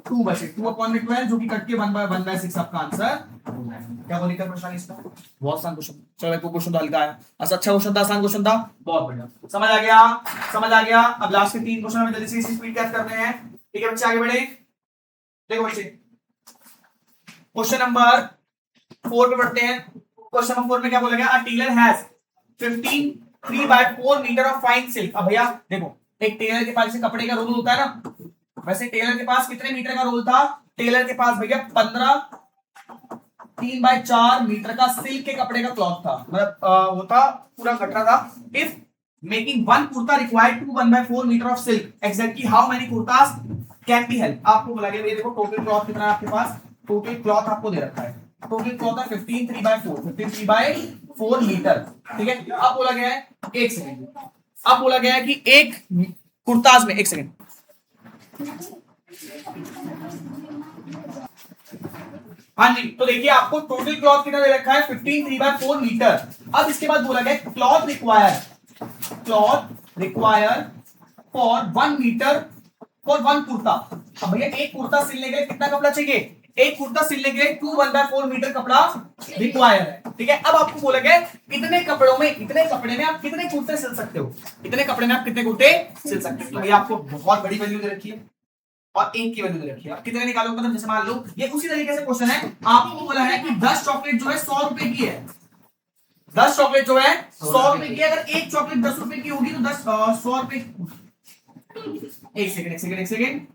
2 बचे, 2/12 जो कि कट के 1/6 आपका आंसर। क्या कोई दिक्कत परेशानी इसमें? बहुत आसान क्वेश्चन, चलो एक क्वेश्चन तो हल्का है, अच्छा क्वेश्चन था, आसान क्वेश्चन था, बहुत बढ़िया, समझ आ गया, समझ आ गया। अब लास्ट के 3 क्वेश्चन हमें जल्दी से स्पीड कैच करने हैं, ठीक है बच्चे? आगे बढ़े, देखो बच्चे क्वेश्चन नंबर 4 पे बढ़ते हैं। क्वेश्चन नंबर 4 में क्या बोला गया, a tailor has 15 3/4 metre of fine silk. अब भैया देखो, एक टेलर के पास जैसे कपड़े का रोल होता है ना, वैसे टेलर के पास कितने मीटर का रोल था, टेलर के पास भैया 15 3/4 मीटर का सिल्क के कपड़े का क्लॉथ था, मतलब वो था पूरा कटरा था। If making one kurta required 1/4 metre of silk, exactly how many kurtas can be help. आपको बोला गया, ये देखो टोटल क्लॉथ कितना है आपके पास, टोटल क्लॉथ आपको दे रखा है, टोटल क्लॉथ है 15 3/4 मीटर, ठीक है? अब बोला गया है, एक सेकंड, अब बोला गया है कि एक कुर्ताज में, एक सेकंड, हाँ जी, तो देखिए आपको टोटल क्लॉथ कितना दे रखा है, 15 3/4 मीटर। अब इसके बाद बोला गया cloth require for 1 metre for 1 kurta. अब भैया एक कुर्ता सिलने के लिए कितना कपड़ा चाहिए, एक कुर्ता सिलने के लिए 1/4 मीटर कपड़ा रिक्वायर है, ठीक है? अब आपको बोला गया इतने कपड़े में आप कितने कुर्ते सिल सकते हो, इतने कपड़े में आप कितने कुर्ते सिल सकते हो। तो भैया आपको बहुत बड़ी वैल्यू दे रखी है और एक की वैल्यू दे रखी है, आप कितने निकालोगे, मतलब जैसे मान लो ये उसी तरीके से क्वेश्चन है, आपको बोला है कि 10 चॉकलेट जो है 100 रुपए की है, 10 चॉकलेट जो है 100 रुपए की, अगर एक चॉकलेट 10 रुपए की होगी तो 100 रुपए। एक सेकंड,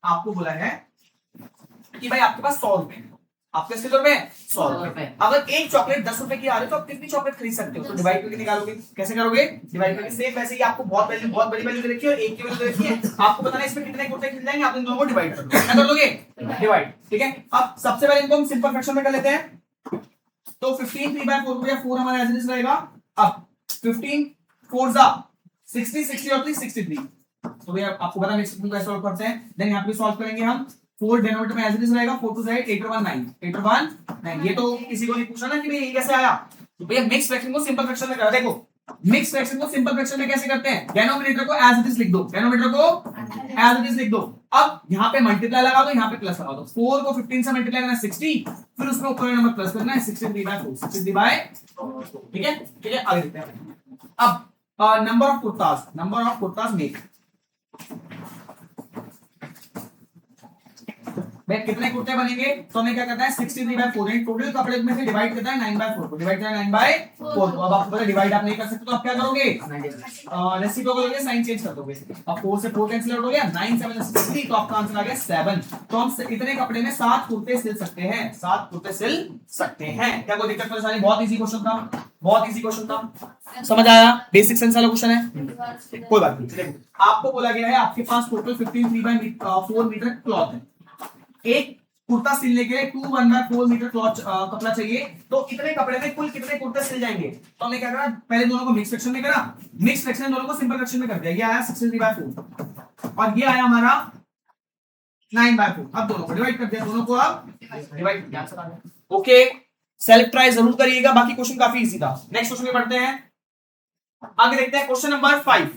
आपको बोला है कि भाई आपके पास 100 रुपए, आपके कितने रुपए, 100 रुपए। अगर एक चॉकलेट 10 रुपए की आ रही है तो आप कितनी चॉकलेट खरीद सकते हो, तो डिवाइड करके निकालोगे, कैसे करोगे, डिवाइड करके। सेम वैसे ही आपको बहुत बड़ी वैल्यू दे रखी है और एक की वैल्यू दे रखी है, आपको बताना है इसमें कितने कुर्ते खरीद जाएंगे, आप इन दोनों को डिवाइड कर लो, क्या कर लोगे, डिवाइड, ठीक है? अब सबसे पहले इनको हम सिंपल फ्रैक्शन में कर लेते हैं, तो 15 3/4 या 4 हमारा एज इट इज रहेगा। अब 15 4 जा 60, 60 और 3 63, तो भैया आपको पता है मिक्स को कैसे सॉल्व करते हैं। देन यहां पे सॉल्व करेंगे हम, 4 डिनोमिनेटर में एज इट इज रहेगा, 4 2 8 8 1 9 8 1 9। ये तो किसी को नहीं पूछा ना कि ये कैसे आया, तो भैया मिक्स फ्रैक्शन को सिंपल फ्रैक्शन में करा, देखो मिक्स फ्रैक्शन को सिंपल फ्रैक्शन में कैसे करते हैं, डिनोमिनेटर को एज इट इज लिख दो, डिनोमिनेटर को एज इट इज लिख दो। अब यहां पे मल्टीप्लाई लगा दो, यहां पे प्लस लगा दो, 4 को 15 से मल्टीप्लाई करना है 60, फिर उसमें ऊपर नंबर प्लस करना है 63/4, 63/4, ठीक है? ठीक है, आगे देखते हैं। अब नंबर ऑफ कुर्तास मेक, भाई कितने कुर्ते बनेंगे, तो हमें क्या करना है 63/4 टोटल कपड़े में से डिवाइड करना है 9/4 को, डिवाइड करना है 9/4 को। अब आपको पता डिवाइड आप नहीं कर सकते तो आप क्या करोगे, रेसिप्रोकल करोगे, साइन चेंज कर दोगे। अब 4 से 4 कैंसिल आउट हो गया, 9 7 63, तो आपका आंसर आ गया 7। तो हम इतने कपड़े में 7 कुर्ते सिल सकते हैं, 7 कुर्ते सिल सकते हैं। क्या कोई दिक्कत परेशानी, बहुत इजी क्वेश्चन था, बहुत इजी क्वेश्चन था, समझ आया, बेसिक सेंस वाला क्वेश्चन है, कोई बात नहीं। देखो आपको बोला गया है आपके पास टोटल 15 3/4 मीटर क्लॉथ है, एक कुर्ता सिलने के लिए 2 1/4 मीटर क्लॉथ कपड़ा चाहिए, तो इतने कपड़े में कुल कितने कुर्ते सिल जाएंगे। तो हमने क्या करा, पहले दोनों को मिक्स फ्रैक्शन में करा, मिक्स फ्रैक्शन दोनों को सिंपल फ्रैक्शन में कर दिया, ये आया 63/4 और ये आया हमारा 9/4। अब दोनों को डिवाइड कर दिया, दोनों को अब डिवाइड कर दिया। ओके, सेल्फ ट्राई जरूर करिएगा, बाकी क्वेश्चन काफी इजी था। नेक्स्ट क्वेश्चन में पढ़ते हैं, आगे देखते हैं क्वेश्चन नंबर 5।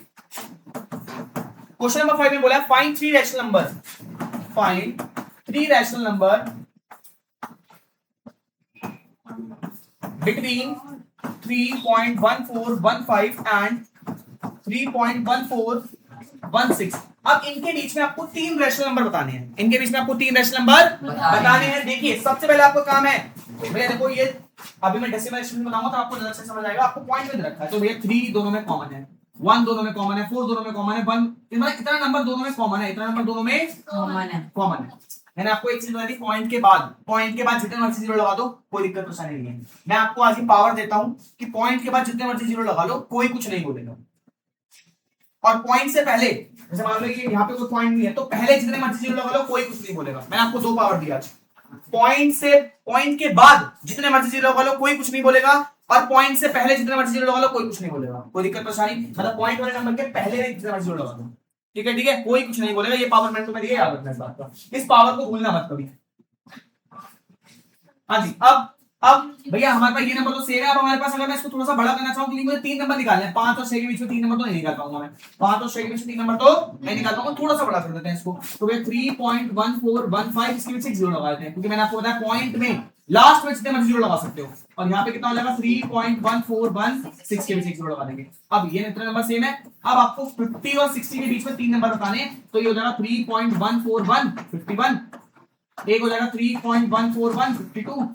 क्वेश्चन नंबर 5 में बोला है find 3 rational number, find 3 rational number between 3.1415 and 3.1416। अब इनके बीच में आपको 3 रैशनल नंबर बताने हैं, इनके बीच में आपको 3 रैशनल नंबर बताने हैं। देखिए सबसे पहले आपको काम है भैया, देखो ये अभी मैं डेसिमल एक्सप्रेशन बनाऊंगा तो आपको जल्द से समझ आएगा, आपको पॉइंट में रखा है। तो भैया 3 दोनों में कॉमन है, 1 दोनों में कॉमन है, 4 दोनों में कॉमन है, 1 इतना नंबर दोनों में कॉमन है, इतना नंबर दोनों में कॉमन है। मैंने आपको एक चीज बता दी, पॉइंट के बाद जितने मर्जी जीरो लगा दो कोई दिक्कत परेशानी नहीं है। मैं आपको आज ये पावर देता हूं कि पॉइंट के बाद जितने मर्जी जीरो लगा लो कोई कुछ नहीं बोलेगा, और पॉइंट से पहले जैसे मान लो कि यहाँ पे कोई पॉइंट नहीं है तो पहले जितने मर्जी जीरो लगा लो कोई कुछ नहीं बोलेगा। मैंने आपको 2 पावर दिया आज, पॉइंट के बाद जितने मर्जी जीरो लगा लो कोई कुछ नहीं बोलेगा, और पॉइंट से पहले जितने मर्जी जीरो लगा लो कोई कुछ नहीं बोलेगा। कोई दिक्कत परेशानी, मतलब पॉइंट वाले नंबर के पहले जितने मर्जी जीरो लगा लो, ठीक है, कोई कुछ नहीं बोलेगा। ये पावर मैंने तुम्हें दिया, याद रखना इस बात का, इस पावर को भूलना मत कभी। हाँ जी, अब भैया हमारे पास ये नंबर तो सेम है। अब हमारे पास अगर मैं इसको थोड़ा सा बड़ा करना चाहूँ, क्योंकि मुझे 3 नंबर निकालने हैं, 5 और 6 के बीच में 3 नंबर तो नहीं निकाल पाऊंगा मैं, 5 और 6 के बीच में 3 नंबर तो नहीं निकाल पाऊंगा, थोड़ा सा बड़ा कर देते हैं इसको। तो भैया 3.1415 इसके बीच 6 जीरो लगा देते हैं, क्योंकि मैंने आपको बताया पॉइंट में लास्ट में जितने मर्जी जीरो लगा सकते हो, और यहाँ पे कितना हो जाएगा 3.1416 के बीच 6 जीरो लगा देंगे। अब ये इतना नंबर सेम है। अब आपको 50 और 60 के बीच में 3 नंबर बताने, तो ये हो जाएगा 3.14151, एक हो जाएगा 3.14152,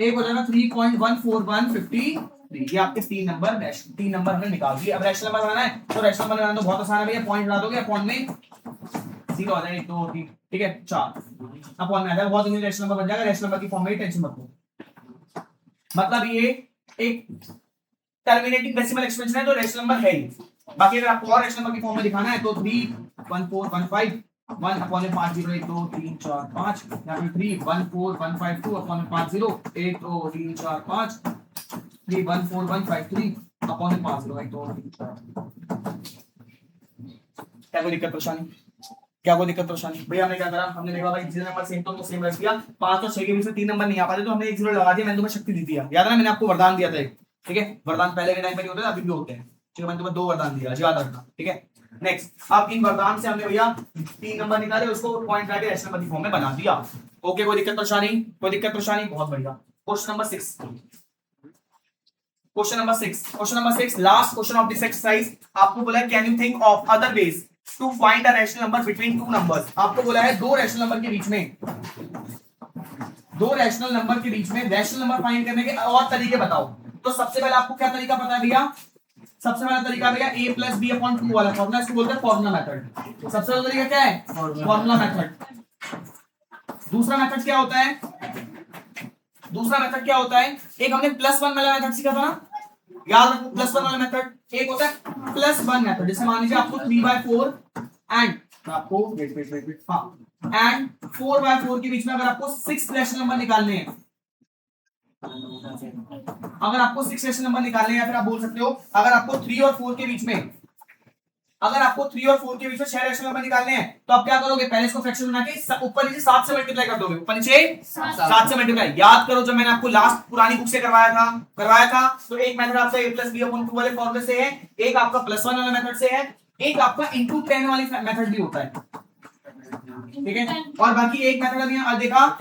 एक हो जाएगा 3.14153। ये आपके 3 नंबर हमने निकाल दिए। अब रैशनल नंबर बनाना है, तो रैशनल नंबर बनाना तो बहुत आसान है भैया, पॉइंट लगा दोगे, पॉइंट में 0 आ जाएगा, 1 2 3, ठीक है 4, अब पॉइंट में आ जाएगा, बहुत इजी रैशनल नंबर बन जाएगा। रैशनल नंबर की फॉर्म में टेंशन मत लो, मतलब ये एक टर्मिनेटिंग डेसिमल एक्सपेंशन है तो रैशनल नंबर है ही। बाकी अगर आपको और रैशनल नंबर की फॉर्म में दिखाना है तो 3 1 4 1 5 1 अपॉन 5 0 1 2 3 4 5, यहाँ पे 3 1 4 1 5 2 अपॉन 5 0 1 2 3 4 5, 3 1 4 1 5 3 अपॉन 5 0 1 2 3 4। क्या कोई दिक्कत परेशानी, क्या कोई दिक्कत परेशानी? भैया हमने क्या करा, हमने देखा भाई जितने नंबर सेम तो सेम रख दिया, 5 और 6 के बीच में 3 नंबर नहीं आ पाते तो हमने 1 0 लगा दिया। मैंने तुम्हें शक्ति दी थी, याद है ना, मैंने आपको वरदान दिया था एक, ठीक है, वरदान पहले के टाइम पे नहीं होते थे, अभी भी होते हैं, ठीक है, मैंने तुम्हें 2 वरदान दिया, याद रखना, ठीक है। नेक्स्ट, अब इन वरदान से हमने भैया 3 नंबर निकाले, उसको पॉइंट करके रैशनल नंबर की फॉर्म में बना दिया। ओके, कोई दिक्कत परेशानी, कोई दिक्कत परेशानी, बहुत बढ़िया। Question number 6, question number 6, last question of this exercise. आपको बोला है can you think of other ways to find a rational number between 2 numbers. आपको बोला है 2 रैशनल नंबर के बीच में, 2 रैशनल नंबर के बीच में रैशनल नंबर फाइंड करने के और तरीके बताओ। तो सबसे पहले आपको क्या तरीका पता है भैया, सबसे पहला तरीका भैया a + b/2 वाला फॉर्मूला, इसको बोलते हैं फॉर्मूला मेथड। सबसे पहला तरीका क्या है, फॉर्मूला मेथड। दूसरा मेथड क्या होता है, दूसरा मेथड क्या होता है, एक हमने +1 वाला मेथड सीखा था ना, याद रखो +1 वाला मेथड। एक होता है +1 मेथड, जैसे मान लीजिए आपको 3/4 एंड आपको वेट हाँ एंड 4/4 के बीच में अगर आपको 6 रैशनल नंबर निकालने हैं, अगर आपको 6 रैशनल नंबर निकालने हैं, या फिर आप बोल सकते हो अगर आपको 3 और 4 के बीच में, अगर आपको 3 और 4 के बीच में 6 रैशनल नंबर निकालने हैं, तो आप क्या करोगे, पहले इसको फ्रैक्शन बना के ऊपर नीचे 7 से मल्टीप्लाई कर दोगे, ऊपर नीचे 7 से मल्टीप्लाई। याद करो जब मैंने आपको लास्ट पुरानी बुक से करवाया था तो एक मेथड आपका a + b/2 वाले फॉर्मूले से है, एक आपका +1 वाला मेथड से है, एक आपका * 10 वाली मेथड भी होता है, ठीक है। और बाकी एक मेथड अभी देखा,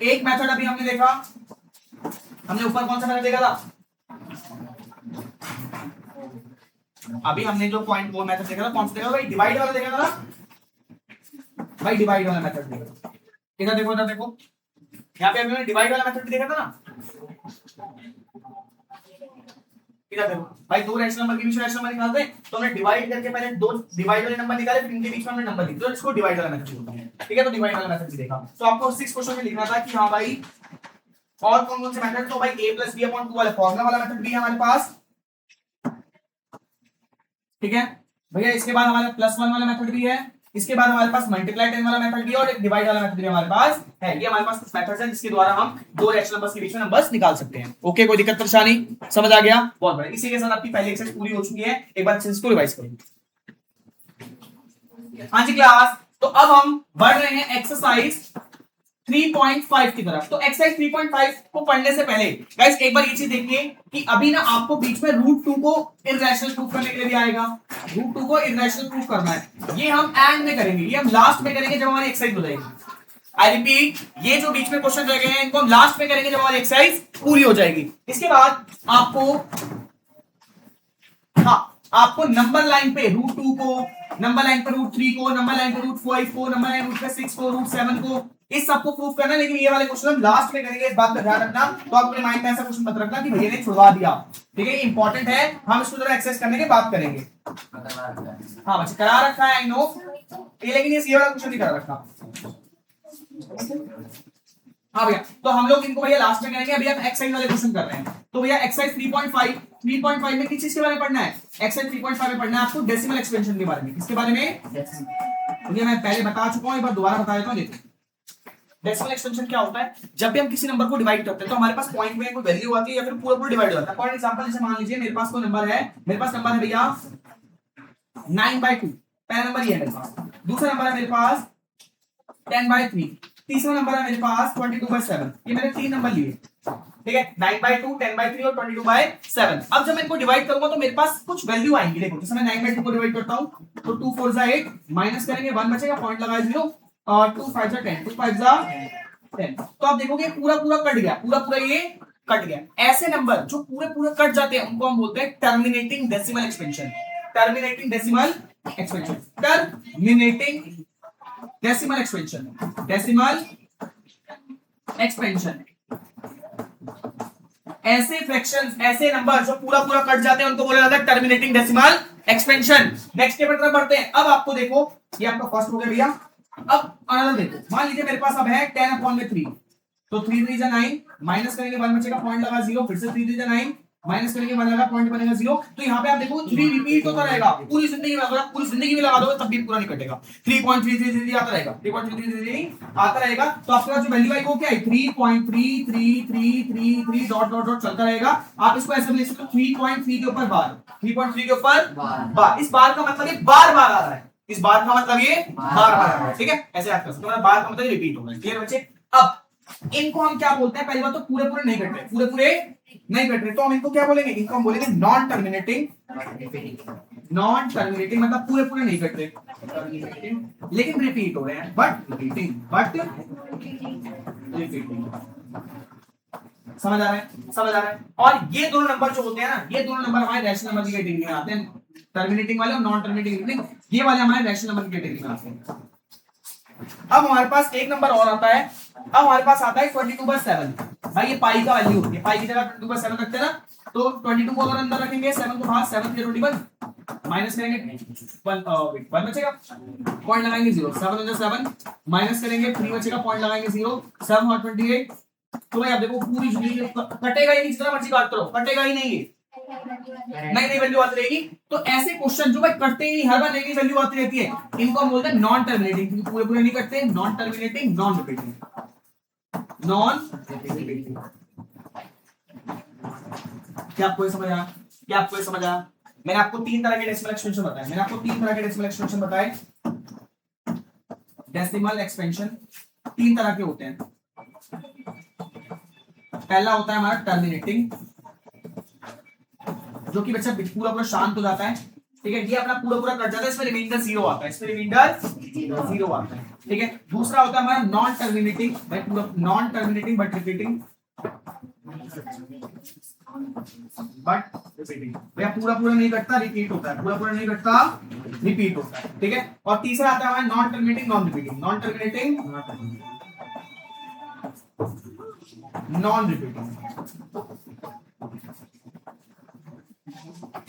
एक मेथड अभी हमने देखा, हमने ऊपर कौन सा मेथड देखा था, अभी हमने जो पॉइंट वो मेथड देखा था, कौन सा देखा था भाई, डिवाइड वाला देखा था ना भाई, डिवाइड वाला मेथड देखा था। इधर देखो, इधर देखो, यहाँ पे हमने डिवाइड वाला मेथड भी देखा था ना। इधर देखो भाई, दो रैशनल नंबर के बीच में रैशनल नंबर निकालते हैं तो हमने डिवाइड करके पहले दो डिवाइड वाले नंबर निकाले, फिर इनके बीच में हमने नंबर लिख दिया, तो इसको डिवाइड वाला मेथड बोलते हैं। ठीक है, तो डिवाइड वाला मेथड भी देखा। तो आपको 6 क्वेश्चन में लिखना था कि हाँ भाई और कौन कौन से मेथड, तो भाई a + b/2 वाला फॉर्मूला वाला मेथड भी है हमारे पास। ठीक है भैया, इसके बाद हमारे +1 वाला मेथड भी है, इसके बाद हमारे पास मल्टीप्लाई 10 वाला मेथड भी है और एक डिवाइड वाला मेथड भी हमारे पास है। ये हमारे पास कुछ मेथड्स हैं जिसके द्वारा हम दो रैशनल नंबर्स के बीच में नंबर्स निकाल सकते हैं। ओके, कोई दिक्कत परेशानी, समझ आ गया? बहुत बढ़िया। इसी के साथ आपकी पहली एक्सरसाइज पूरी हो चुकी है, एक बार इसको रिवाइज करेंगे। हाँ जी क्लास, तो अब हम बढ़ रहे हैं एक्सरसाइज 3.5 की तरफ। तो एक्सरसाइज 3.5 को पढ़ने से पहले गाइस एक बार ये चीज देखिए कि अभी ना आपको बीच में √2 को इररेशनल प्रूफ करने के लिए भी आएगा। √2 को इररेशनल प्रूफ करना है, ये हम एंड में करेंगे, ये हम लास्ट में करेंगे जब हमारी एक्सरसाइज हो जाएगी। आई रिपीट, ये जो बीच में क्वेश्चन रह गए हैं इनको हम लास्ट में करेंगे जब हमारी एक्सरसाइज पूरी हो जाएगी। इसके बाद आपको नंबर लाइन पे √2 को, नंबर लाइन पे √3 को, नंबर लाइन पे √5 को, नंबर लाइन पे √6 को, √7 को, इस सबको प्रूफ करना है। लेकिन ये वाले क्वेश्चन हम लास्ट में करेंगे, इस बात का ध्यान रखना। तो आप अपने माइंड में ऐसा क्वेश्चन मत रखना कि भैया ने छुड़वा दिया। ठीक है, इंपॉर्टेंट है, हम इसको जरा एक्सेस करने के बाद करेंगे। हाँ बच्चे, करा रखा है आई नो, लेकिन ये वाला क्वेश्चन नहीं करा रखा। हाँ भैया, तो हम लोग इनको भैया लास्ट में करेंगे, अभी हम एक्सरसाइज वाले क्वेश्चन कर रहे हैं। तो भैया एक्सरसाइज 3.5 में किस चीज के बारे में पढ़ना है? एक्सरसाइज 3.5 में पढ़ना है आपको डेसिमल एक्सपेंशन के बारे में। किसके बारे में? भैया मैं पहले बता चुका हूं, एक बार दोबारा बता देता हूं। देखो डेसिमल एक्सपेंशन क्या होता है, जब भी हम किसी नंबर को डिवाइड करते हैं तो हमारे पास पॉइंट में कोई वैल्यू आती है या फिर पूरा पूरा डिवाइड हो जाता है। फॉर एग्जांपल जैसे मान लीजिए मेरे पास कोई नंबर है, मेरे पास नंबर है भैया 9/2, पहला नंबर ये है मेरे पास। दूसरा नंबर है मेरे पास 10/3, तीसरा नंबर है मेरे पास 22/7। ये मैंने 3 नंबर लिए। ठीक है, 9/2, 10/3 और 22/7। अब जब मैं इनको डिवाइड करूंगा तो मेरे पास कुछ वैल्यू आएंगी। देखो जैसे मैं 9/2 को डिवाइड करता हूं तो 2 4 जा 8, माइनस करेंगे 1 बचेगा, पॉइंट लगाए 0, और 2 5 जा 10, 2 5 जा 10। तो आप देखोगे पूरा पूरा कट गया, पूरा पूरा ये कट गया। ऐसे नंबर जो पूरे पूरे कट जाते हैं उनको हम बोलते हैं terminating decimal expansion. Terminating decimal expansion, terminating decimal expansion, decimal expansion. ऐसे फ्रैक्शंस, ऐसे नंबर जो पूरा पूरा कट जाते हैं उनको बोला जाता है टर्मिनेटिंग डेसिमल एक्सपेंशन। नेक्स्ट के तरफ बढ़ते हैं। अब आपको देखो, ये आपका फर्स्ट हो गया भैया। अब अनदर देखो, मान लीजिए मेरे पास अब है 10/3, तो 3 3 जा 9, माइनस करेंगे 1 बचेगा, पॉइंट लगा 0, फिर से 3 3 जा 9, माइनस करेंगे 1 लगा, पॉइंट बनेगा 0। तो यहाँ पे आप देखो 3 रिपीट होता रहेगा पूरी जिंदगी में। अगर आप पूरी जिंदगी में लगा दोगे तब भी पूरा नहीं कटेगा। 3.333 आता रहेगा, 3.333 आता रहेगा। तो आपके पास जो वैल्यू आई वो क्या है? 3.3333 डॉट डॉट डॉट चलता रहेगा। आप इसको ऐसे लिख सकते हो 3.3 के ऊपर बार, 3.3 के ऊपर बार। इस बार का मतलब ये बार बार आ रहा है, इस बार का मतलब ये बार बार आ रहा है। ठीक है, ऐसे याद कर सकते हो, बार का मतलब रिपीट हो रहा है। क्लियर बच्चे? अब इनको हम क्या बोलते हैं? पहली बात तो पूरे पूरे नहीं कट रहे, पूरे पूरे नहीं कट रहे, तो हम इनको क्या बोलेंगे? इनको हम बोलेंगे नॉन टर्मिनेटिंग। नॉन टर्मिनेटिंग मतलब पूरे पूरे नहीं कट रहे लेकिन रिपीट हो रहे हैं, बट रिपीटिंग, बट रिपीटिंग। समझ आ रहा है? समझ आ रहा है? और ये दोनों नंबर जो होते हैं ना, ये दोनों नंबर हमारे रैशनल नंबर की कैटेगरी में आते हैं। टर्मिनेटिंग वाले और नॉन टर्मिनेटिंग, ये वाले हमारे रैशनल नंबर की कैटेगरी में आते हैं। अब हमारे पास एक नंबर और आता है। अब हमारे पास आता है 22/7। भाई ये पाई का वैल्यू होती है, पाई की जगह 22/7 रखते हैं ना, तो 22 को अगर अंदर रखेंगे, 7 को बाहर, 7 3 21, माइनस करेंगे 1 बचेगा, पॉइंट लगाएंगे 0, 7 7, माइनस करेंगे 3 बचेगा, पॉइंट लगाएंगे 0, 7 और 28। तो भाई आप देखो पूरी जिंदगी कटेगा ही नहीं, जितना मर्जी काटते रहो कटेगा ही नहीं, नई नई वैल्यू आती रहेगी। तो ऐसे क्वेश्चन जो भाई कटते ही नहीं, हर बार नई नई वैल्यू आती रहती है, इनको हम बोलते हैं नॉन टर्मिनेटिंग, क्योंकि पूरे पूरे नहीं कटते। Non terminating, non repeating, non repeating. क्या आपको समझ आया? क्या आपको समझ आया? मैंने आपको 3 तरह के डेसिमल एक्सपेंशन बताए, मैंने आपको 3 तरह के डेसिमल एक्सपेंशन बताए। डेसिमल एक्सपेंशन 3 तरह के होते हैं। पहला होता है हमारा टर्मिनेटिंग, जो कि बच्चा पूरा पूरा शांत हो जाता है। ठीक है, ये अपना पूरा पूरा कट जाता है, इसमें रिमाइंडर 0 आता है, इसमें रिमाइंडर 0 आता है। ठीक है, दूसरा होता है हमारा नॉन टर्मिनेटिंग, भाई पूरा non terminating but repeating, but repeating, भैया पूरा पूरा नहीं कटता, रिपीट होता है, पूरा पूरा नहीं कटता, रिपीट होता है। ठीक है, और तीसरा आता है हमारा non terminating, non repeating, non terminating non repeating.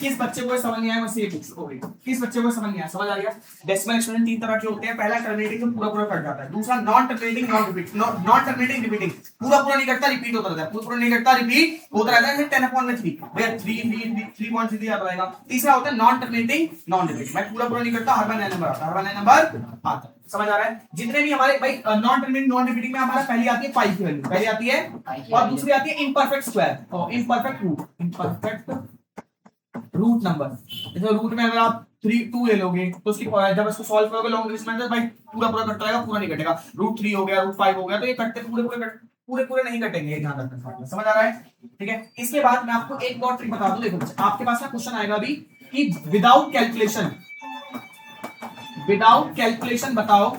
किस बच्चे को समझ नहीं आया मैं ये पूछ ओके किस बच्चे को समझ नहीं आया? समझ आ गया? डेसिमल एक्सप्रेशन तीन तरह के होते हैं। पहला टर्मिनेटिंग में पूरा पूरा कट जाता है, दूसरा non terminating non repeat non terminating repeating पूरा पूरा नहीं कटता, रिपीट होता रहता है, पूरा पूरा नहीं कटता, रिपीट होता रहता है। 10/3 भैया 3.3 आ जाएगा। तीसरा होता है नॉन टर्मिनेटिंग नॉन रिपीट, मैं पूरा पूरा नहीं करता, हर बार नया नंबर आता है, हर बार नया नंबर आता है। समझ आ रहा है? जितने भी हमारे भाई नॉन टर्मिनेटिंग नॉन रिपीटिंग में हमारा पहली आती है पाई की वैल्यू, पहली आती है और दूसरी आती है इम्परफेक्ट स्क्वायर और imperfect root, imperfect root number. जैसे रूट में अगर आप 2 ले लोगे तो उसकी जब इसको सॉल्व करोगे लॉन्ग डिविजन में भाई पूरा पूरा कट जाएगा, पूरा नहीं कटेगा। √3 हो गया, √5 हो गया, तो ये कटते पूरे पूरे नहीं कटेंगे, ध्यान रखना। समझ आ रहा है? ठीक है। इसके बाद मैं आपको एक और ट्रिक बता दूं। देखो आपके पास ना क्वेश्चन आएगा अभी कि विदाउट कैलकुलेशन बताओ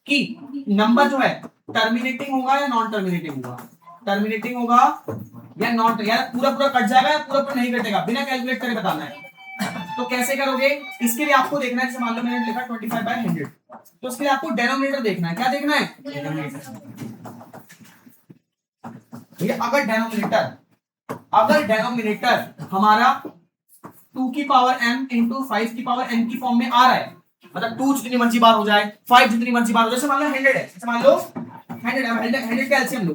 कि नंबर जो है टर्मिनेटिंग होगा या नॉन टर्मिनेटिंग होगा, टर्मिनेटिंग होगा या नॉट, या पूरा पूरा कट जाएगा या पूरा पूरा नहीं कटेगा, बिना कैलकुलेट करे बताना है। तो कैसे करोगे? इसके लिए आपको देखना है, जैसे मान लो मैंने लिखा 25/100, तो उसके लिए आपको डेनोमिनेटर देखना है। क्या देखना है? ठीक है। अगर डेनोमिनेटर हमारा 2 की पावर m इंटू 5 की पावर n की फॉर्म में आ रहा है, मतलब 2 जितनी मर्जी बार हो जाए, 5 जितनी मर्जी बार हो जाए, जैसे मान लो 100 है, जैसे मान लो 100 का एलसीएम लो,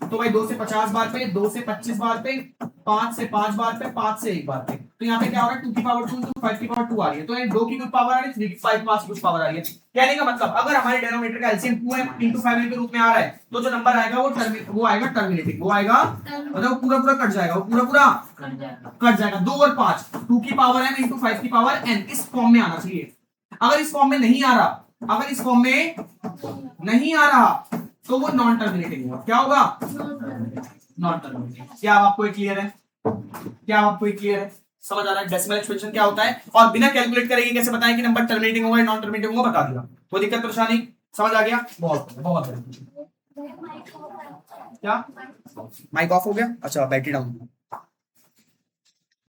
तो भाई 2 से 50 बार पे, 2 से 25 बार पे, 5 से 5 बार पे, 5 से 1 बार पे, तो यहाँ पे क्या हो रहा है? 2 की पावर 2 इंटू 5 की पावर 2 आ रही है, तो ये 2 की कुछ पावर आ रही है, 3 की 5 की कुछ पावर आ रही है। कहने का मतलब अगर हमारे डेनोमिनेटर का एलसीएम 2 इंटू 5 के रूप में आ रहा है, तो जो नंबर आएगा वो आएगा टर्मिनेटिंग, वो आएगा मतलब पूरा पूरा कट जाएगा, वो पूरा पूरा कट जाएगा। 2 और 5, 2 की पावर m इंटू 5 की पावर n, इस फॉर्म में आना चाहिए। अगर इस फॉर्म में नहीं आ रहा, अगर इस फॉर्म में नहीं आ रहा, तो वो नॉन टर्मिनेटिंग होगा। क्या होगा? Non terminating. क्या आपको क्लियर है? समझ आ रहा है डेसिमल एक्सप्रेशन क्या होता है? और बिना कैलकुलेट करेंगे कैसे बताएं कि नंबर टर्मिनेटिंग होगा या नॉन टर्मिनेटिंग होगा? बता दिया। कोई दिक्कत परेशानी? समझ आ गया? बहुत बहुत क्या माइक ऑफ हो गया? अच्छा बैटरी डाउन।